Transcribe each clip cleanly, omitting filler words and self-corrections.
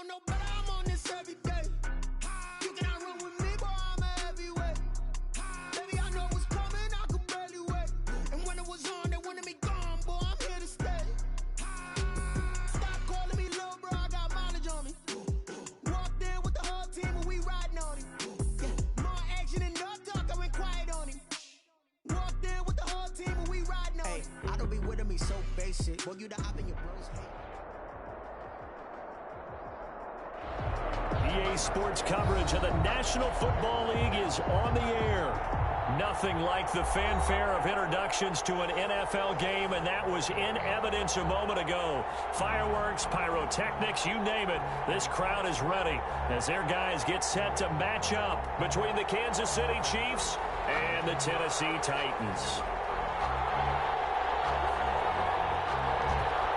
don't know, but I'm on this every day. You cannot run with me, boy, I'm a heavyweight. Baby, I know what's coming, I could barely wait. And when it was on, they wanted me gone, boy, I'm here to stay. Stop calling me little bro, I got mileage on me. Walked in with the whole team and we riding on him. Yeah, more action and no talk, I went quiet on him. Walked in with the whole team and we riding on him. I don't be with me so basic. Boy, you the op in your bros hate. EA Sports coverage of the National Football League is on the air. Nothing like the fanfare of introductions to an NFL game, and that was in evidence a moment ago. Fireworks, pyrotechnics, you name it. This crowd is ready as their guys get set to match up between the Kansas City Chiefs and the Tennessee Titans.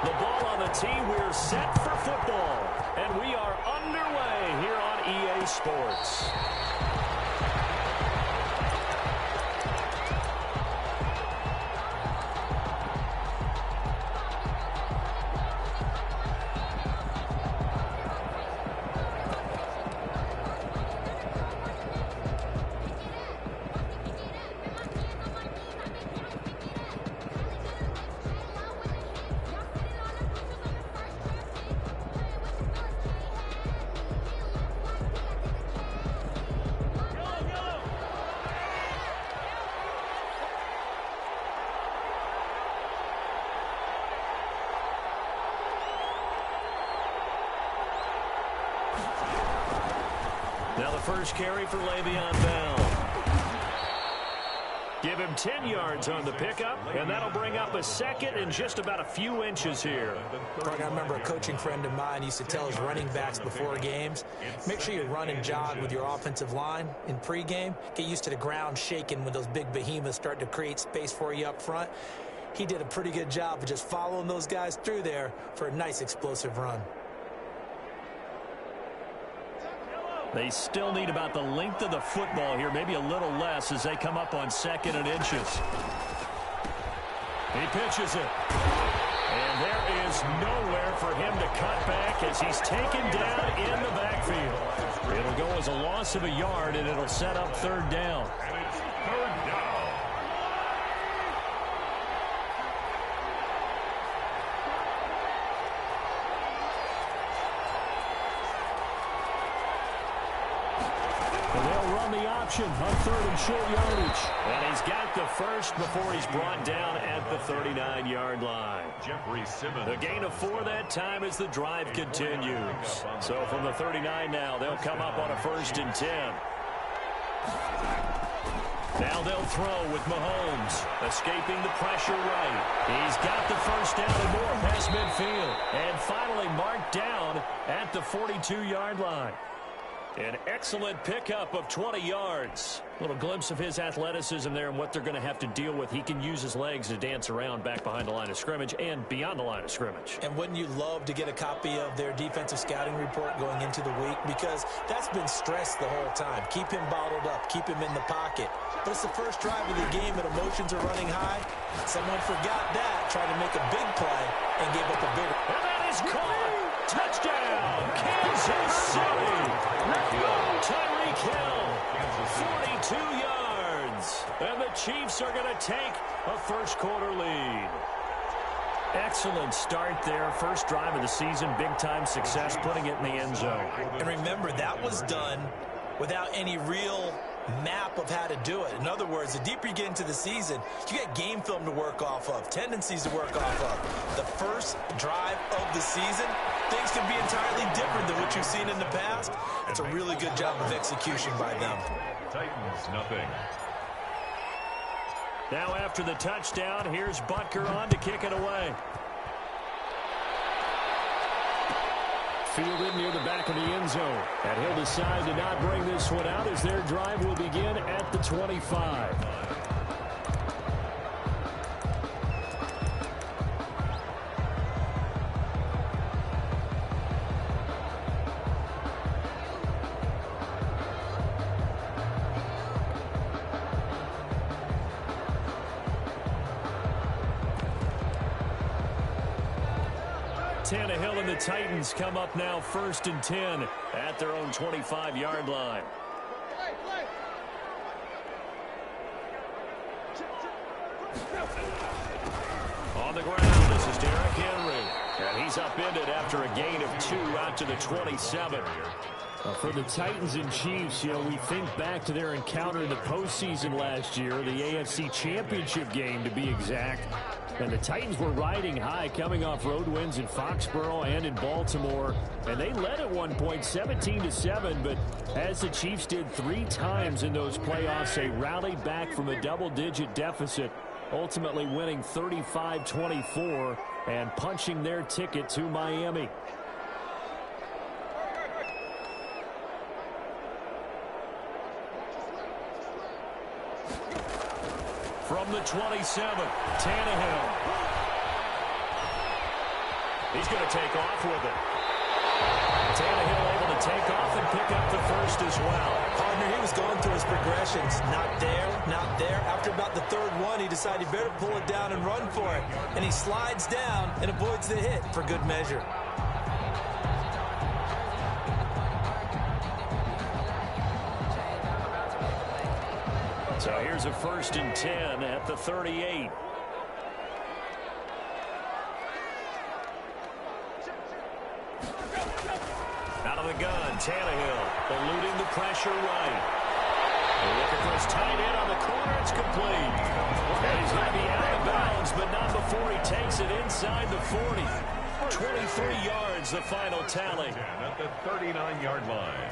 The ball on the tee, we're set for football, and we are underway here on EA Sports. Now the first carry for Le'Veon Bell. Give him 10 yards on the pickup, and that'll bring up a second and just about a few inches here. Greg, I remember a coaching friend of mine used to tell his running backs before games, make sure you run and jog with your offensive line in pregame. Get used to the ground shaking when those big behemoths start to create space for you up front. He did a pretty good job of just following those guys through there for a nice explosive run. They still need about the length of the football here, maybe a little less as they come up on second and inches. He pitches it. And there is nowhere for him to cut back as he's taken down in the backfield. It'll go as a loss of a yard, and it'll set up third down. And it's third down. On third and short yardage. And he's got the first before he's brought down at the 39-yard line. Jeffrey Simmons. The gain of 4 that time as the drive continues. So from the 39 now, they'll come up on a 1st and 10. Now they'll throw with Mahomes, escaping the pressure right. He's got the first down and more past midfield. And finally marked down at the 42-yard line. An excellent pickup of 20 yards. A little glimpse of his athleticism there and what they're going to have to deal with. He can use his legs to dance around back behind the line of scrimmage and beyond the line of scrimmage. And wouldn't you love to get a copy of their defensive scouting report going into the week? Because that's been stressed the whole time. Keep him bottled up. Keep him in the pocket. But it's the first drive of the game and emotions are running high. Someone forgot that, tried to make a big play, and gave up a big one. And that is caught. Touchdown, Kansas City. Tyreek Hill, 42 yards. And the Chiefs are going to take a first-quarter lead. Excellent start there. First drive of the season, big-time success, putting it in the end zone. And remember, that was done without any real map of how to do it. In other words, the deeper you get into the season, you get game film to work off of, tendencies to work off of. The first drive of the season, things can be entirely different than what you've seen in the past. It's a really good job of execution by them. Titans, nothing. Now after the touchdown, here's Butker on to kick it away. Fielded near the back of the end zone. And he'll decide to not bring this one out as their drive will begin at the 25. Tannehill and the Titans come up now 1st and 10 at their own 25-yard line. On the ground, this is Derrick Henry. And he's upended after a gain of 2 out to the 27. For the Titans and Chiefs, we think back to their encounter in the postseason last year, the AFC Championship game to be exact. And the Titans were riding high, coming off road wins in Foxborough and in Baltimore. And they led at one point 17-7, but as the Chiefs did 3 times in those playoffs, they rallied back from a double-digit deficit, ultimately winning 35-24 and punching their ticket to Miami. From the 27, Tannehill. He's going to take off with it. Tannehill able to take off and pick up the first as well. Partner, he was going through his progressions. Not there, not there. After about the 3rd one, he decided he better pull it down and run for it. And he slides down and avoids the hit for good measure. So here's a 1st and 10 at the 38. Out of the gun, Tannehill eluding the pressure right. Looking for his tight end on the corner. It's complete. And he's going to be out of bounds, but not before he takes it inside the 40. 23 yards, the final tally. At the 39-yard line.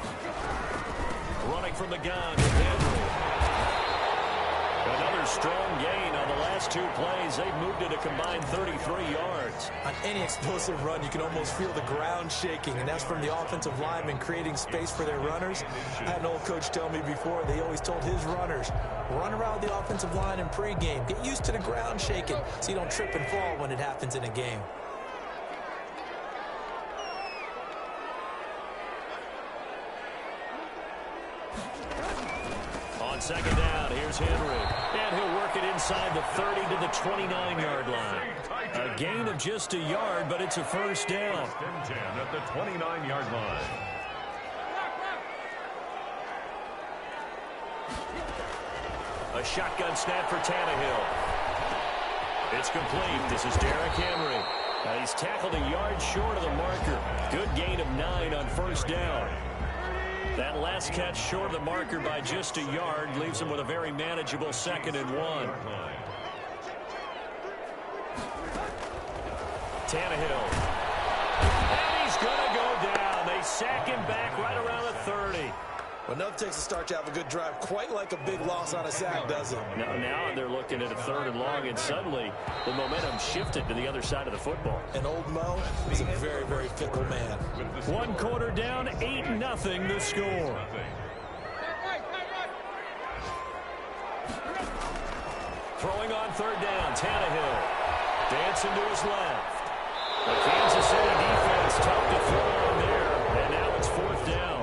Running from the gun with Henry. Another strong gain on the last 2 plays. They've moved it a combined 33 yards. On any explosive run, you can almost feel the ground shaking, and that's from the offensive linemen creating space for their runners. I had an old coach tell me before, they always told his runners, run around the offensive line in pregame. Get used to the ground shaking so you don't trip and fall when it happens in a game. On 2nd down, here's Henry. And he'll work it inside the 30 to the 29-yard line. A gain of just a yard, but it's a 1st down. 1st and 10 at the 29-yard line. A shotgun snap for Tannehill. It's complete. This is Derrick Henry. He's tackled a yard short of the marker. Good gain of 9 on 1st down. That last catch short of the marker by just a yard leaves him with a very manageable 2nd and 1. Tannehill. And he's going to go down. They sack him back right around the 30. Well, enough takes a start to have a good drive, quite like a big loss on a sack, doesn't it? Now they're looking at a 3rd and long, and suddenly the momentum shifted to the other side of the football. And old Mo is a very, very fickle man. 1 quarter down, 8-0 the score. Throwing on 3rd down, Tannehill. Dancing to his left. The Kansas City defense tough to throw on there, and now it's 4th down.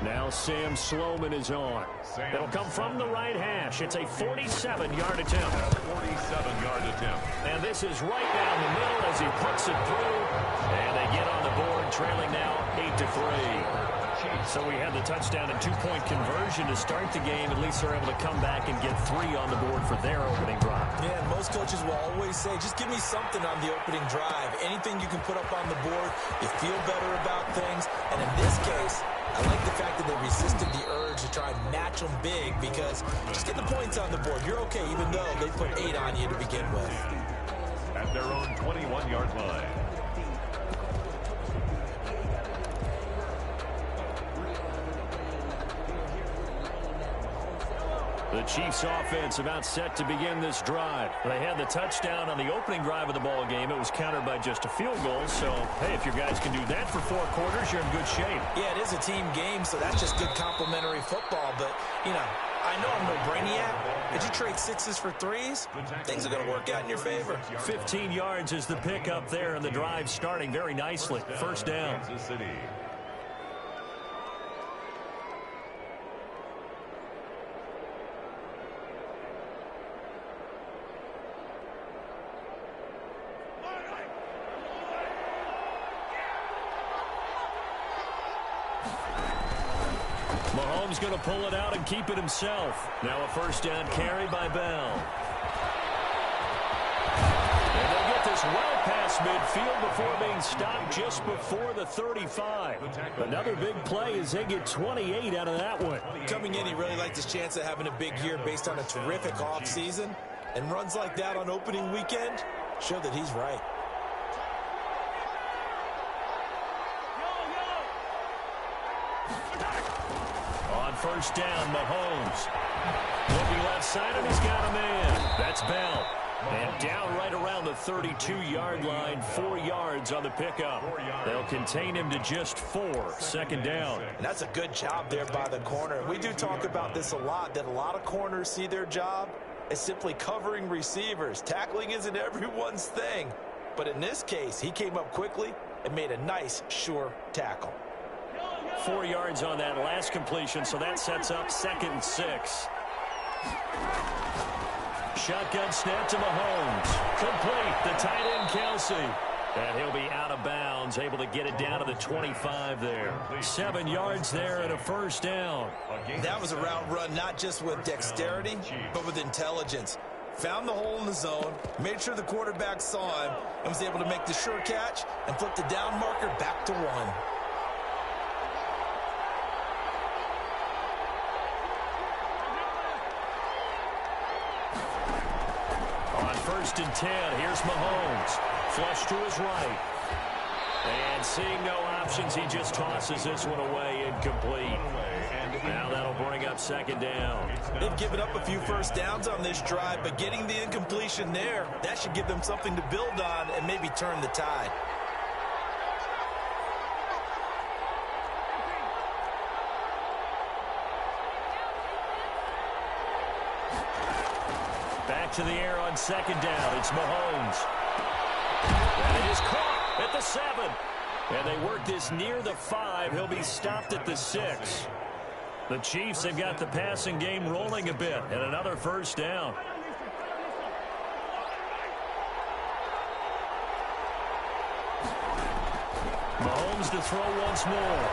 Now Sam Sloman is on. It'll come from the right hash. It's a 47-yard attempt. 47-yard attempt. And this is right down the middle as he puts it through. And they get on the board, trailing now 8-3. So we had the touchdown and 2-point conversion to start the game. At least they're able to come back and get 3 on the board for their opening drive. Yeah, and most coaches will always say, just give me something on the opening drive. Anything you can put up on the board, you feel better about things. And in this case, I like the fact that they resisted the urge to try and match them big, because just get the points on the board. You're okay, even though they put 8 on you to begin with. At their own 21-yard line. The Chiefs offense about set to begin this drive. They had the touchdown on the opening drive of the ball game. It was countered by just a field goal. So, hey, if your guys can do that for 4 quarters, you're in good shape. Yeah, it is a team game, so that's just good complimentary football. But, you know, I know I'm no brainiac, but you trade 6s for 3s, things are going to work out in your favor. 15 yards is the pickup there, and the drive starting very nicely. 1st down. Kansas City. Mahomes going to pull it out and keep it himself. Now a first down carry by Bell. And they'll get this well past midfield before being stopped just before the 35. Another big play as they get 28 out of that one. Coming in, he really liked his chance of having a big year based on a terrific offseason. And runs like that on opening weekend show that he's right. On first down, Mahomes. Looking left side, and he's got a man. That's Bell. And down right around the 32-yard line, 4 yards on the pickup. They'll contain him to just 4, second down. And that's a good job there by the corner. We do talk about this a lot, that a lot of corners see their job as simply covering receivers. Tackling isn't everyone's thing. But in this case, he came up quickly and made a nice, sure tackle. 4 yards on that last completion, so that sets up 2nd and 6. Shotgun snap to Mahomes. Complete. The tight end, Kelsey. And he'll be out of bounds, able to get it down to the 25 there. 7 yards there and a first down. That was a route run not just with dexterity, but with intelligence. Found the hole in the zone, made sure the quarterback saw him, and was able to make the sure catch and flip the down marker back to 1. First and 10. Here's Mahomes. Flush to his right. And seeing no options, he just tosses this one away, incomplete. Now that'll bring up 2nd down. They've given up a few first downs on this drive, but getting the incompletion there, that should give them something to build on and maybe turn the tide. Back to the air on 2nd down. It's Mahomes. And it is caught at the 7. And they work this near the 5. He'll be stopped at the 6. The Chiefs have got the passing game rolling a bit. And another first down. Mahomes to throw once more.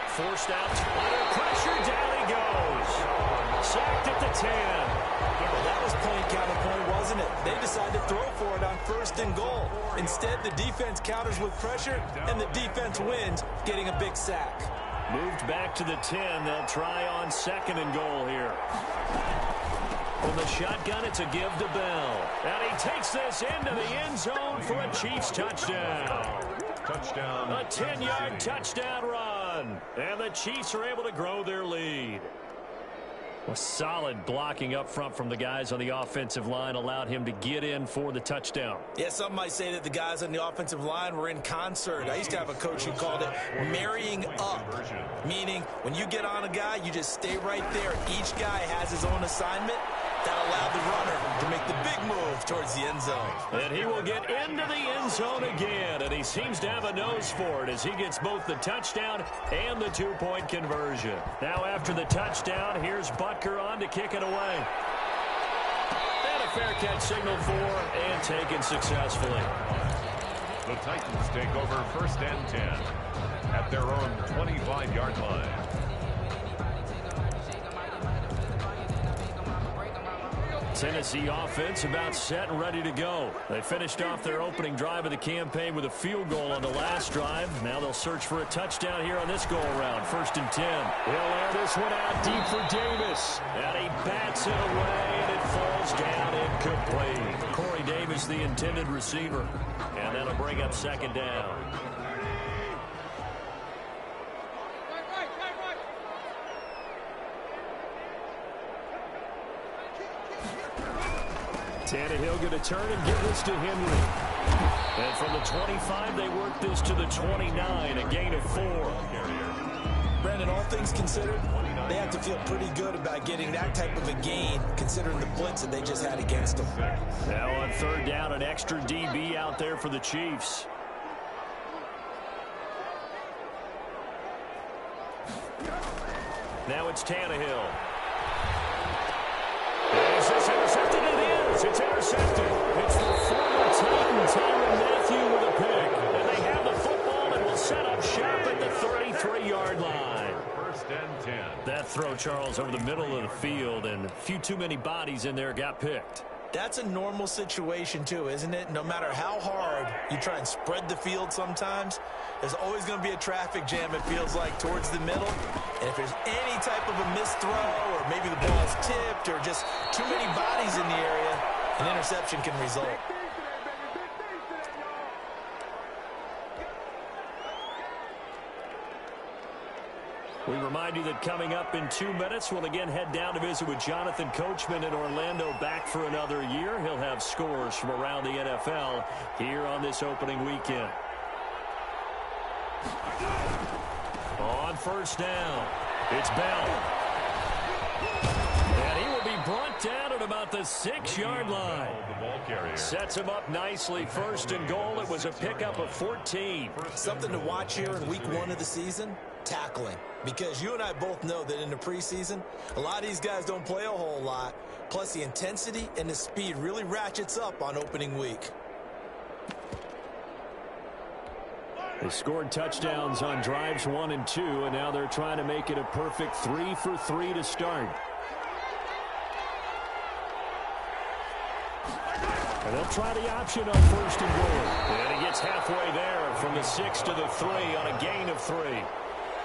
Forced out. Under pressure. Down he goes. Sacked at the 10. Well, that was plain counterpoint, wasn't it? They decided to throw for it on 1st and goal. Instead, the defense counters with pressure, and the defense wins, getting a big sack. Moved back to the 10. They'll try on 2nd and goal here. From the shotgun, it's a give to Bell. And he takes this into the end zone for a Chiefs touchdown. Touchdown. A 10-yard touchdown run. And the Chiefs are able to grow their lead. A solid blocking up front from the guys on the offensive line allowed him to get in for the touchdown. Yeah, some might say that the guys on the offensive line were in concert. I used to have a coach who called it marrying up, meaning when you get on a guy, you just stay right there. Each guy has his own assignment. That allowed the runner to make the big move towards the end zone. And he will get into the end zone again, and he seems to have a nose for it as he gets both the touchdown and the 2-point conversion. Now after the touchdown, here's Butker on to kick it away. And a fair catch signaled for and taken successfully. The Titans take over 1st and 10 at their own 25-yard line. Tennessee offense about set and ready to go. They finished off their opening drive of the campaign with a field goal on the last drive. Now they'll search for a touchdown here on this go-around. 1st and 10. He'll air this one out deep for Davis. And he bats it away, and it falls down incomplete. Corey Davis, the intended receiver. And that'll bring up 2nd down. Tannehill going to turn and give this to Henry. And from the 25, they work this to the 29, a gain of 4. Brandon, all things considered, they have to feel pretty good about getting that type of a gain, considering the blitz that they just had against them. Now on 3rd down, an extra DB out there for the Chiefs. Now it's Tannehill. Is this intercepted? It is. It's intercepted. It's the former Titan, Tyrann Mathieu, with a pick. And they have the football and will set up shop at the 33-yard line. First and 10. That throw, Charles, over the middle of the field, and a few too many bodies in there got picked. That's a normal situation, too, isn't it? No matter how hard you try and spread the field sometimes, there's always going to be a traffic jam, it feels like, towards the middle. And if there's any type of a missed throw or maybe the ball's tipped or just too many bodies in the area, an interception can result. We remind you that coming up in 2 minutes, we'll again head down to visit with Jonathan Coachman in Orlando, back for another year. He'll have scores from around the NFL here on this opening weekend. On first down, it's Bell. And he will be brought down at about the 6-yard line. Sets him up nicely. First and goal. It was a pickup of 14. Something to watch here in week 1 of the season, tackling. Because you and I both know that in the preseason, a lot of these guys don't play a whole lot. Plus, the intensity and the speed really ratchets up on opening week. They scored touchdowns on drives 1 and 2, and now they're trying to make it a perfect 3 for 3 to start. And they'll try the option on first and goal. And he gets halfway there from the 6 to the 3 on a gain of 3.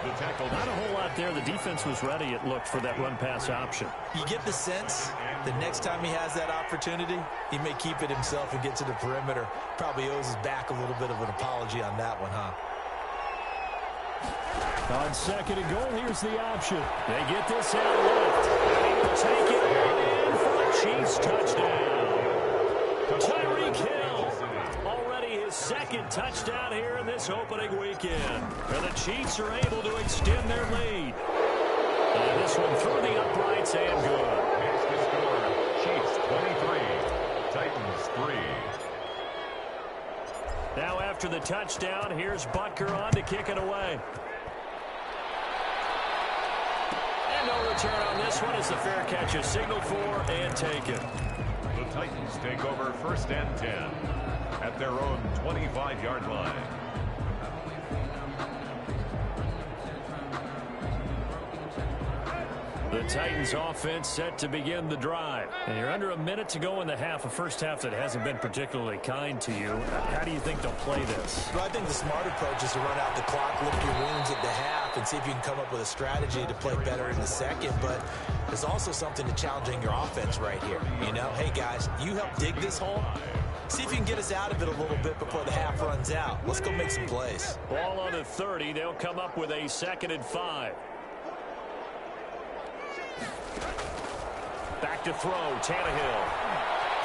Not a whole lot there. The defense was ready, it looked, for that run-pass option. You get the sense that next time he has that opportunity, he may keep it himself and get to the perimeter. Probably owes his back a little bit of an apology on that one, huh? On second and goal, here's the option. They get this out left. And he will take it in for the Chiefs touchdown. Tyreek Hill, already his second touchdown here in this opening weekend. And the Chiefs are able to extend their lead. And this one through the uprights and good. Here's the score. Chiefs 23, Titans 3. Now after the touchdown, here's Butker on to kick it away. And no return on this one as the fair catch is signaled for and taken. The Titans take over first and 10 at their own 25-yard line. The Titans offense set to begin the drive. And you're under a minute to go in the half, a first half that hasn't been particularly kind to you. How do you think they'll play this? Well, I think the smart approach is to run out the clock, lick your wounds at the half, and see if you can come up with a strategy to play better in the second. But there's also something to challenging your offense right here. You know, hey, guys, you help dig this hole. See if you can get us out of it a little bit before the half runs out. Let's go make some plays. Ball on the 30. They'll come up with a 2nd and 5. Back to throw, Tannehill.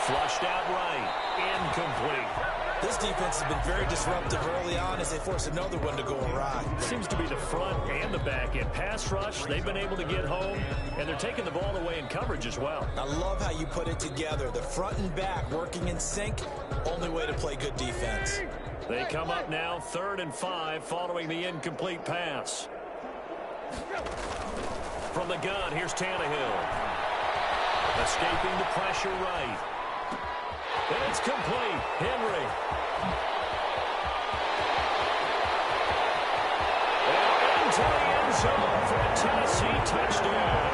Flushed out right, incomplete. This defense has been very disruptive early on as they force another one to go awry. Seems to be the front and the back end. Pass rush, they've been able to get home, and they're taking the ball away in coverage as well. I love how you put it together. The front and back working in sync, only way to play good defense. They come up now 3rd and 5 following the incomplete pass. From the gun, here's Tannehill. Escaping the pressure right. And it's complete. Henry. And into the end zone for a Tennessee touchdown.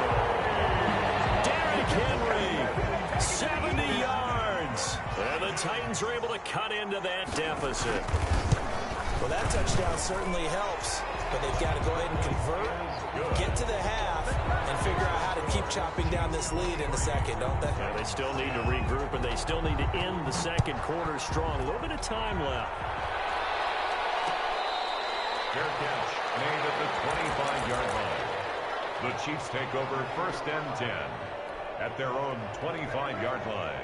Derrick Henry, 70 yards. And the Titans are able to cut into that deficit. Well, that touchdown certainly helps, but they've got to go ahead and convert, get to the half, and figure out how to keep chopping down this lead in the second, don't they? Yeah, they still need to regroup, and they still need to end the second quarter strong. A little bit of time left. Fair catch made at the 25-yard line. The Chiefs take over first and 10 at their own 25-yard line.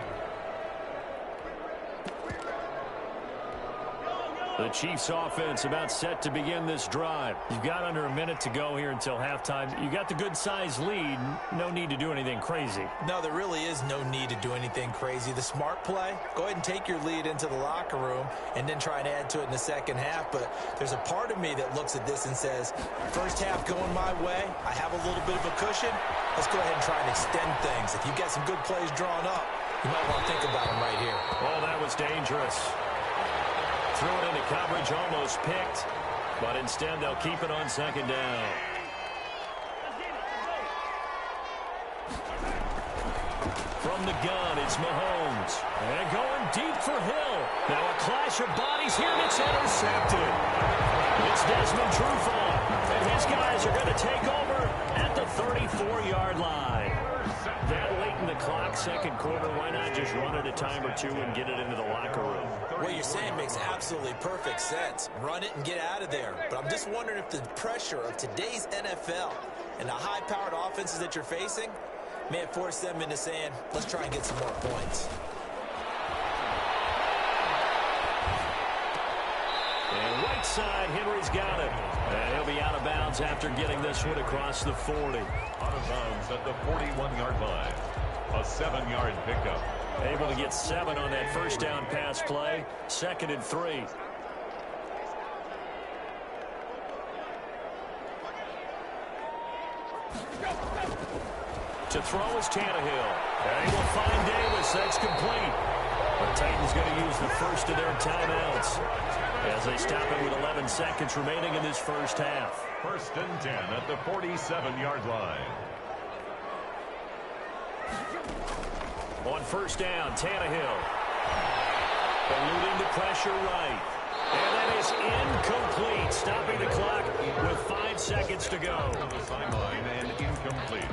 The Chiefs offense about set to begin this drive. You've got under a minute to go here until halftime. You got the good-sized lead. No need to do anything crazy. No, there really is no need to do anything crazy. The smart play, go ahead and take your lead into the locker room and then try and add to it in the second half. But there's a part of me that looks at this and says, first half going my way, I have a little bit of a cushion. Let's go ahead and try and extend things. If you've got some good plays drawn up, you might want to think about them right here. Oh, that was dangerous. Threw it into coverage, almost picked. But instead, they'll keep it on second down. From the gun, it's Mahomes. And going deep for Hill. Now a clash of bodies here, and it's intercepted. It's Desmond Trufant. And his guys are going to take over at the 34-yard line. That late in the clock, second quarter, why not just run it a time or two and get it into the locker room? What you're saying makes absolutely perfect sense. Run it and get out of there. But I'm just wondering if the pressure of today's NFL and the high-powered offenses that you're facing may have forced them into saying, let's try and get some more points. And right side, Henry's got it. And he'll be out of bounds after getting this one across the 40. Out of bounds at the 41-yard line. A 7-yard pickup. Able to get 7 on that first down pass play. 2nd and 3. To throw is Tannehill. And he will find Davis. That's complete. The Titans going to use the first of their timeouts as they stop it with 11 seconds remaining in this first half. 1st and 10 at the 47-yard line. On first down, Tannehill. Eluding the pressure right. And that is incomplete. Stopping the clock with 5 seconds to go. On the sideline and incomplete.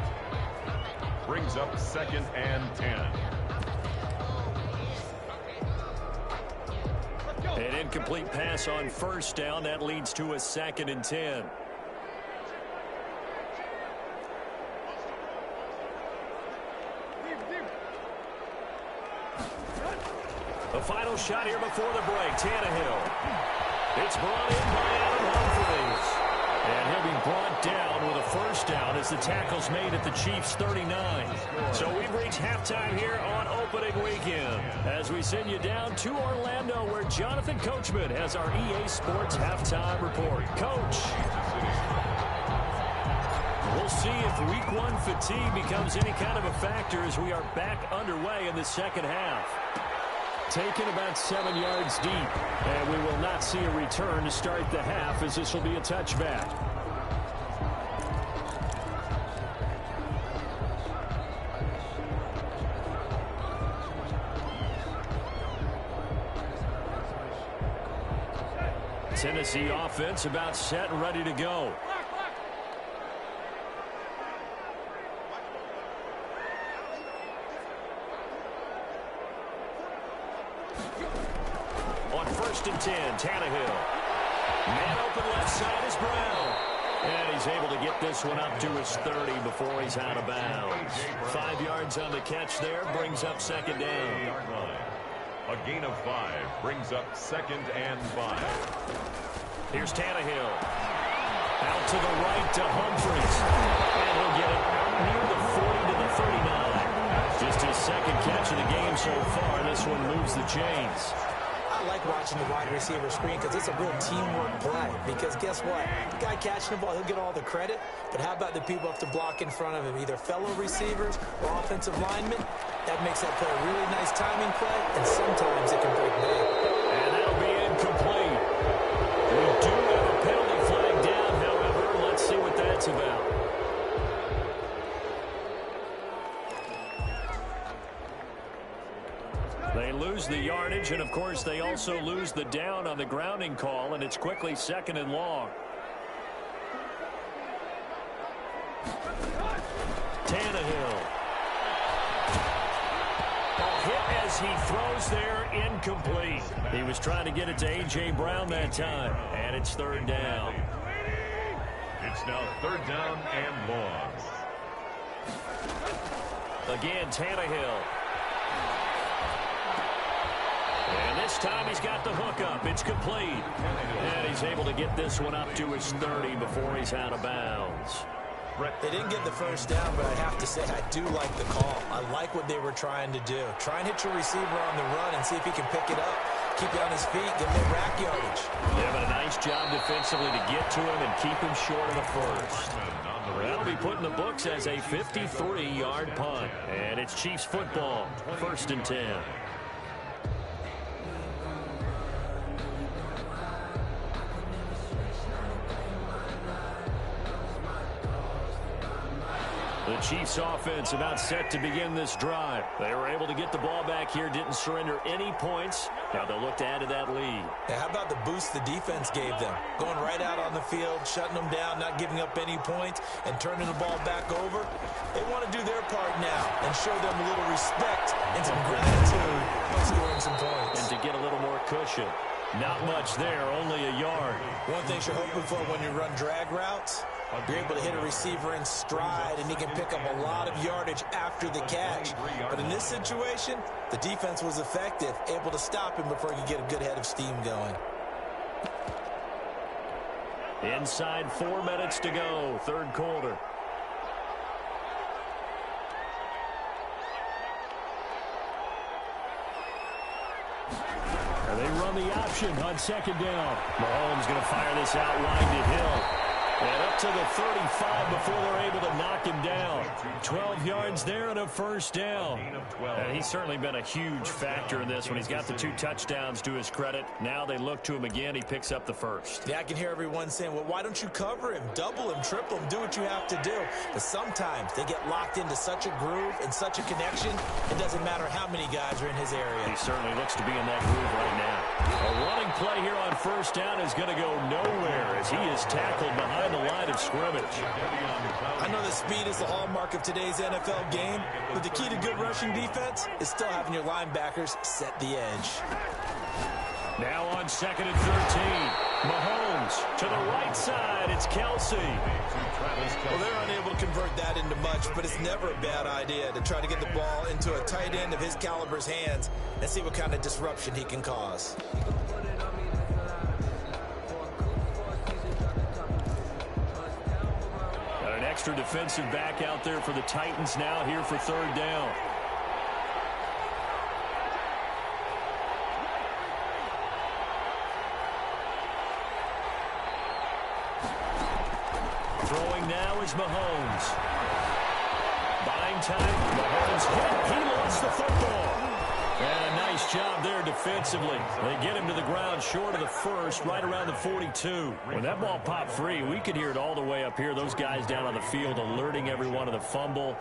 Brings up 2nd and 10. An incomplete pass on first down. That leads to a 2nd and 10. The final shot here before the break. Tannehill. It's brought in by Adam Humphries. And he'll be brought down with a first down as the tackle's made at the Chiefs' 39. So we've reached halftime here on opening weekend as we send you down to Orlando where Jonathan Coachman has our EA Sports halftime report. Coach. We'll see if week 1 fatigue becomes any kind of a factor as we are back underway in the second half. Taken about 7 yards deep, and we will not see a return to start the half as this will be a touchback. Tennessee offense about set and ready to go. On 1st and 10, Tannehill. Man open left side is Brown. And he's able to get this one up to his 30 before he's out of bounds. 5 yards on the catch there, brings up 2nd down. A gain of 5 brings up 2nd and 5. Here's Tannehill. Out to the right to Humphries. And he'll get it near the 40 to the 39. Just his 2nd catch of the game so far. This one moves the chains. I like watching the wide receiver screen because it's a real teamwork play. Because guess what? The guy catching the ball, he'll get all the credit. But how about the people have to block in front of him? Either fellow receivers or offensive linemen. That makes that play a really nice timing play. And sometimes it can break big. And that'll be incomplete. We do have a penalty flag down, however. Let's see what that's about. They lose the yardage, and, of course, they also lose the down on the grounding call, and it's quickly 2nd and long. Tannehill. Hit as he throws there, incomplete. He was trying to get it to A.J. Brown that time, and it's 3rd down. It's now 3rd down and long. Again, Tannehill. And this time he's got the hook up. It's complete. And he's able to get this one up to his 30 before he's out of bounds. They didn't get the first down, but I have to say I do like the call. I like what they were trying to do. Try and hit your receiver on the run and see if he can pick it up. Keep it on his feet, get more rack yardage. Yeah, but a nice job defensively to get to him and keep him short of the first. That'll be put in the books as a 53-yard punt. And it's Chiefs football, 1st and 10. The Chiefs offense about set to begin this drive. They were able to get the ball back here, didn't surrender any points. Now they'll look to add to that lead. Yeah, how about the boost the defense gave them? Going right out on the field, shutting them down, not giving up any points, and turning the ball back over. They want to do their part now and show them a little respect and some gratitude by scoring some points. And to get a little more cushion. Not much there, only a yard. One thing you're hoping for when you run drag routes, you're able to hit a receiver in stride, and he can pick up a lot of yardage after the catch. But in this situation, the defense was effective, able to stop him before he could get a good head of steam going. Inside 4 minutes to go, third quarter. They run the option on second down. Mahomes going to fire this out wide to Hill. And up to the 35 before they're able to knock him down. 12 yards there and a first down. And he's certainly been a huge factor in this when he's got the 2 touchdowns to his credit. Now they look to him again. He picks up the first. Yeah, I can hear everyone saying, well, why don't you cover him, double him, triple him, do what you have to do. But sometimes they get locked into such a groove and such a connection, it doesn't matter how many guys are in his area. He certainly looks to be in that groove right now. A running play here on first down is going to go nowhere as he is tackled behind the line of scrimmage. I know that speed is the hallmark of today's NFL game, but the key to good rushing defense is still having your linebackers set the edge. Now on second and 13. Mahomes to the right side. It's Kelsey. Well, they're unable to convert that into much, but it's never a bad idea to try to get the ball into a tight end of his caliber's hands and see what kind of disruption he can cause. Got an extra defensive back out there for the Titans now here for third down. Throwing now is Mahomes. Buying time. Mahomes hit. He lost the football. And a nice job there defensively. They get him to the ground short of the first, right around the 42. When that ball popped free, we could hear it all the way up here. Those guys down on the field alerting everyone of the fumble.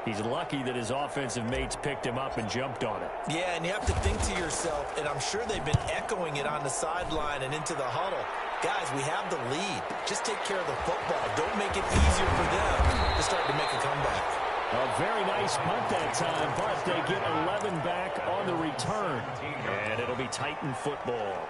He's lucky that his offensive mates picked him up and jumped on it. Yeah, and you have to think to yourself, and I'm sure they've been echoing it on the sideline and into the huddle. Guys, we have the lead. Just take care of the football. Don't make it easier for them to start to make a comeback. A very nice punt that time, but they get 11 back on the return. And it'll be Titan football.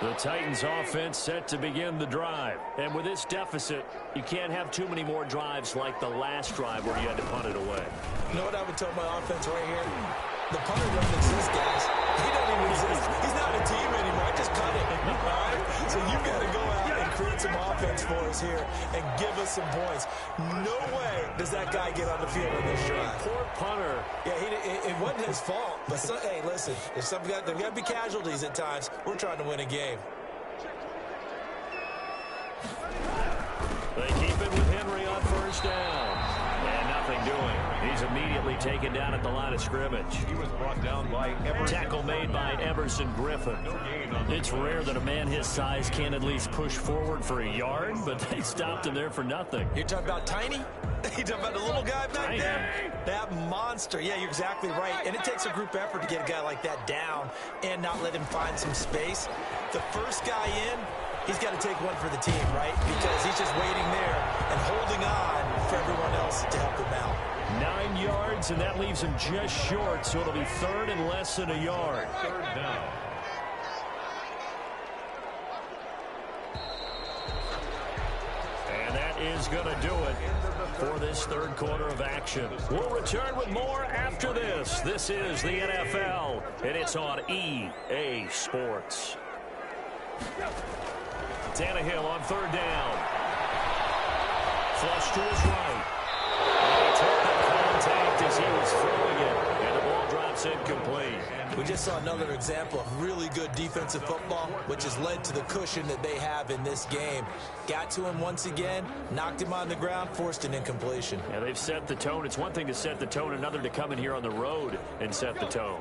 The Titans offense set to begin the drive. And with this deficit, you can't have too many more drives like the last drive where you had to punt it away. You know what I would tell my offense right here? The punter doesn't exist, guys. He doesn't even exist. He's not a team anymore. I just cut it. All right? So you got to go out and create some offense for us here and give us some points. No way does that guy get on the field on this drive. Poor punter. Yeah, it wasn't his fault. But, hey, listen, there's got to be casualties at times. We're trying to win a game. They keep it with Henry on first down. And nothing doing. He's immediately taken down at the line of scrimmage. He was brought down by Emerson. Tackle made by Emerson Griffin. It's rare that a man his size can at least push forward for a yard, but they stopped him there for nothing. You're talking about Tiny? You're talking about the little guy back there? That monster. Yeah, you're exactly right. And it takes a group effort to get a guy like that down and not let him find some space. The first guy in, he's got to take one for the team, right? Because he's just waiting there and holding on for everyone else to help him out. 9 yards, and that leaves him just short, so it'll be third and less than a yard. Third down. And that is going to do it for this third quarter of action. We'll return with more after this. This is the NFL, and it's on EA Sports. Tannehill on third down. Flush to his right. And he took the contact as he was throwing it. And the ball drops incomplete. We just saw another example of really good defensive football, which has led to the cushion that they have in this game. Got to him once again, knocked him on the ground, forced an incompletion. Yeah, they've set the tone. It's one thing to set the tone, another to come in here on the road and set the tone.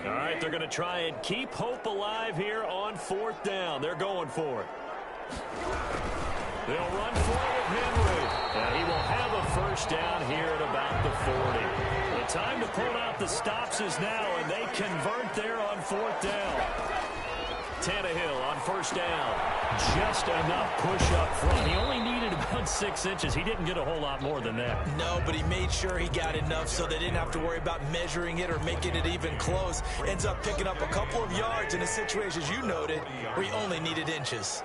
All right, they're going to try and keep hope alive here on 4th down. They're going for it. They'll run for it with Henry. And he will have a first down here at about the 40. The time to pull out the stops is now, and they convert there on 4th down. Tannehill on first down. Just enough push up front. He only needed about 6 inches. He didn't get a whole lot more than that. No, but he made sure he got enough so they didn't have to worry about measuring it or making it even close. Ends up picking up a couple of yards in a situation, as you noted, where he only needed inches.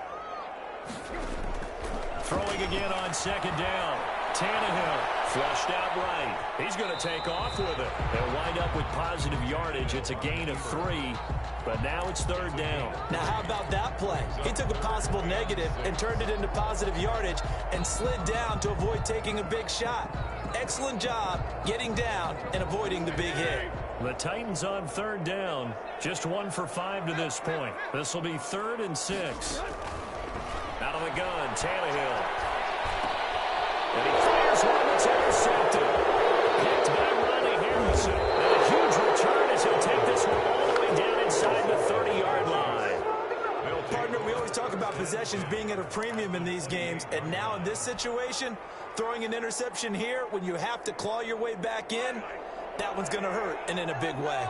Throwing again on 2nd down. Tannehill flushed out right. He's going to take off with it. They'll wind up with positive yardage. It's a gain of 3, but now it's 3rd down. Now, how about that play? He took a possible negative and turned it into positive yardage and slid down to avoid taking a big shot. Excellent job getting down and avoiding the big hit. The Titans on 3rd down. Just 1 for 5 to this point. This will be 3rd and 6. Out of the gun, Tannehill. And he fires one that's intercepted. Picked by Ronnie Harrison. And a huge return as he'll take this one all the way down inside the 30-yard line. Partner, we always talk about possessions being at a premium in these games. And now in this situation, throwing an interception here when you have to claw your way back in, that one's going to hurt, and in a big way.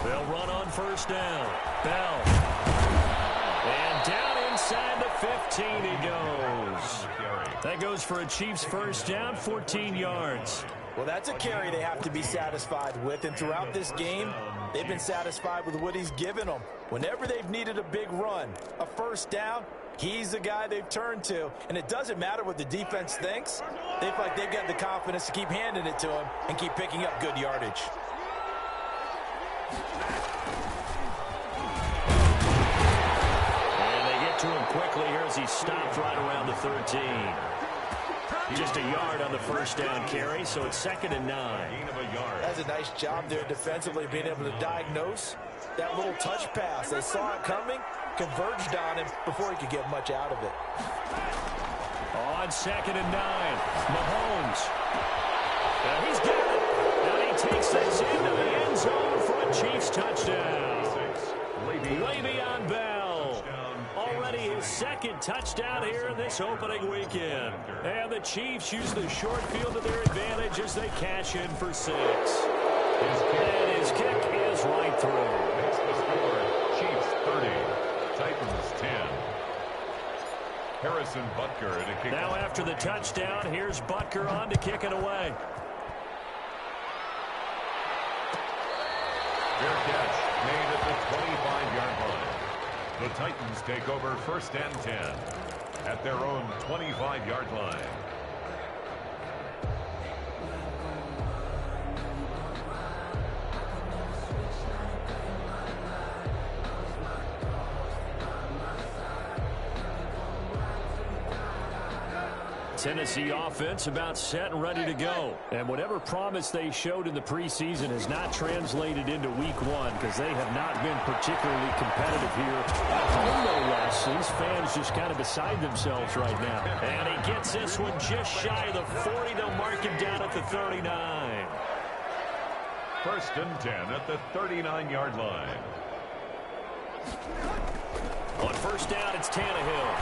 They'll run on first down. Bell. And down inside the 15 he goes. That goes for a Chiefs first down, 14 yards. Well, that's a carry they have to be satisfied with, and throughout this game, they've been satisfied with what he's given them. Whenever they've needed a big run, a first down, he's the guy they've turned to. And it doesn't matter what the defense thinks. They feel like they've got the confidence to keep handing it to him and keep picking up good yardage. And they get to him quickly here as he stopped right around the 13. Just a yard on the first down carry, so it's 2nd and 9. That's a nice job there defensively, being able to diagnose that little touch pass. They saw it coming, converged on him before he could get much out of it. On 2nd and 9, Mahomes. Now he's got it. Now he takes this into the end zone for a Chiefs touchdown. Le'Veon Bell. Already his 2nd touchdown here in this opening weekend. And the Chiefs use the short field to their advantage as they cash in for 6. And his kick is right through. Makes the score Chiefs 30, Titans 10. Harrison Butker to kick. Now after the touchdown, here's Butker on to kick it away. Fair catch made at the 25-yard line. The Titans take over 1st and 10 at their own 25-yard line. Tennessee offense about set and ready to go. And whatever promise they showed in the preseason has not translated into week 1 because they have not been particularly competitive here. At home, no less. These fans just kind of beside themselves right now. And he gets this one just shy of the 40. They'll mark him down at the 39. 1st and 10 at the 39-yard line. On first down, it's Tannehill.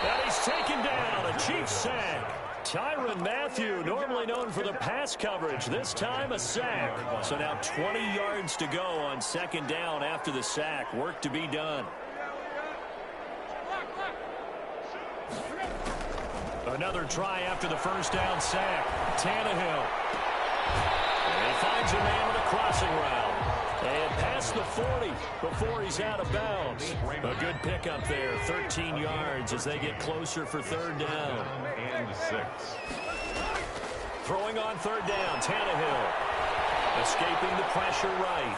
And he's taken down. A Chiefs sack. Tyrann Mathieu, normally known for the pass coverage, this time a sack. So now 20 yards to go on 2nd down after the sack. Work to be done. Another try after the first down sack. Tannehill. And he finds a man with a crossing route. And past the 40 before he's out of bounds. A good pickup there, 13 yards as they get closer for 3rd down. And 6. Throwing on 3rd down, Tannehill. Escaping the pressure right.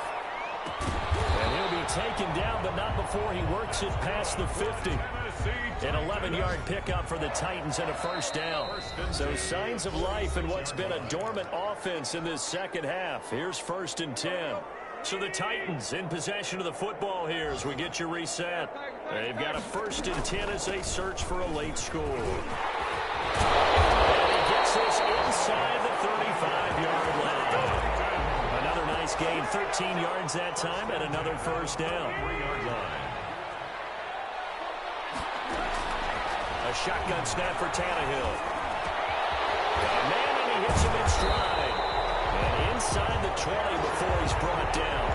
And he'll be taken down, but not before he works it past the 50. An 11-yard pickup for the Titans and a first down. So signs of life in what's been a dormant offense in this second half. Here's 1st and 10. So the Titans in possession of the football here as we get you reset. They've got a 1st and 10 as they search for a late score. And he gets this inside the 35-yard line. Another nice gain, 13 yards that time, and another first down. 3-yard line. A shotgun snap for Tannehill. Man, and he hits him in stride. And inside the 20 before he's brought down.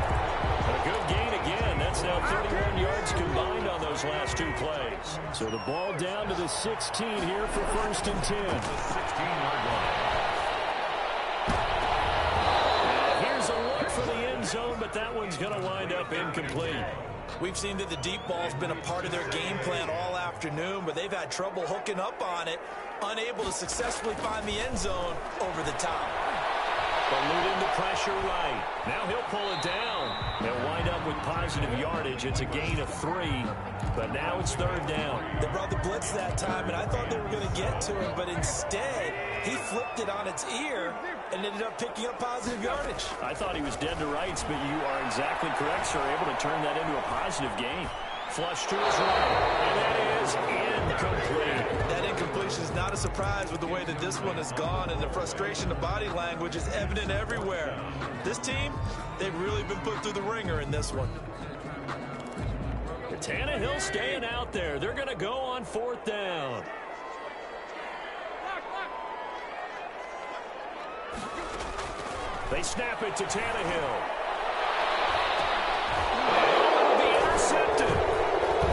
A good gain again. That's now 31 yards combined on those last 2 plays. So the ball down to the 16 here for 1st and 10. The 16-yard line. Here's a look for the end zone, but that one's going to wind up incomplete. We've seen that the deep ball's been a part of their game plan all afternoon, but they've had trouble hooking up on it, unable to successfully find the end zone over the top. Eluding the pressure right. Now he'll pull it down. They'll wind up with positive yardage. It's a gain of 3, but now it's 3rd down. They brought the blitz that time, and I thought they were going to get to him, but instead he flipped it on its ear and ended up picking up positive yardage. I thought he was dead to rights, but you are exactly correct, sir. Able to turn that into a positive gain. Flush to his right, and that is incomplete. That incompletion is not a surprise with the way that this one has gone, and the frustration of body language is evident everywhere. This team, they've really been put through the ringer in this one. Tannehill staying out there. They're going to go on 4th down. They snap it to Tannehill. And be intercepted.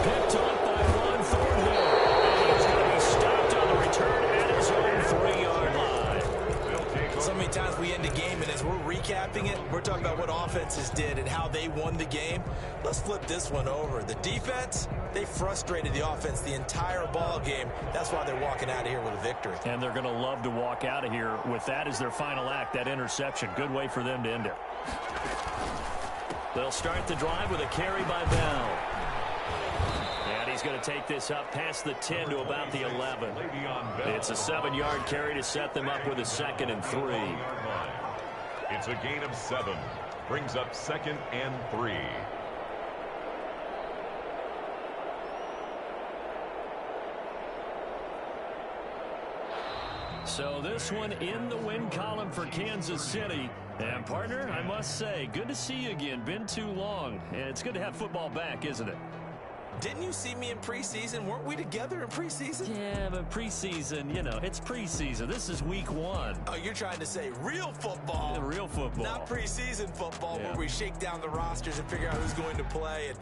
Picked off by Juan Thornhill. And he's going to be stopped on the return at his own 3-yard line. So many times we end a game, and as we're recapping it, we're talking about what offenses did and how they won the game. Let's flip this one over. The defense, they frustrated the offense the entire ball game. That's why they're walking out of here with a victory. And they're going to love to walk out of here with that as their final act, that interception. Good way for them to end it. They'll start the drive with a carry by Bell. And he's going to take this up past the 10 to about the 11. It's a 7-yard carry to set them up with a 2nd and 3. It's a gain of 7. Brings up 2nd and 3. So this one in the win column for Kansas City. And partner, I must say, good to see you again. Been too long. And it's good to have football back, isn't it? Didn't you see me in preseason? Weren't we together in preseason? Yeah, but preseason, you know, it's preseason. This is week 1. Oh, you're trying to say real football. Real football. Not preseason football, Yeah. where we shake down the rosters and figure out who's going to play. And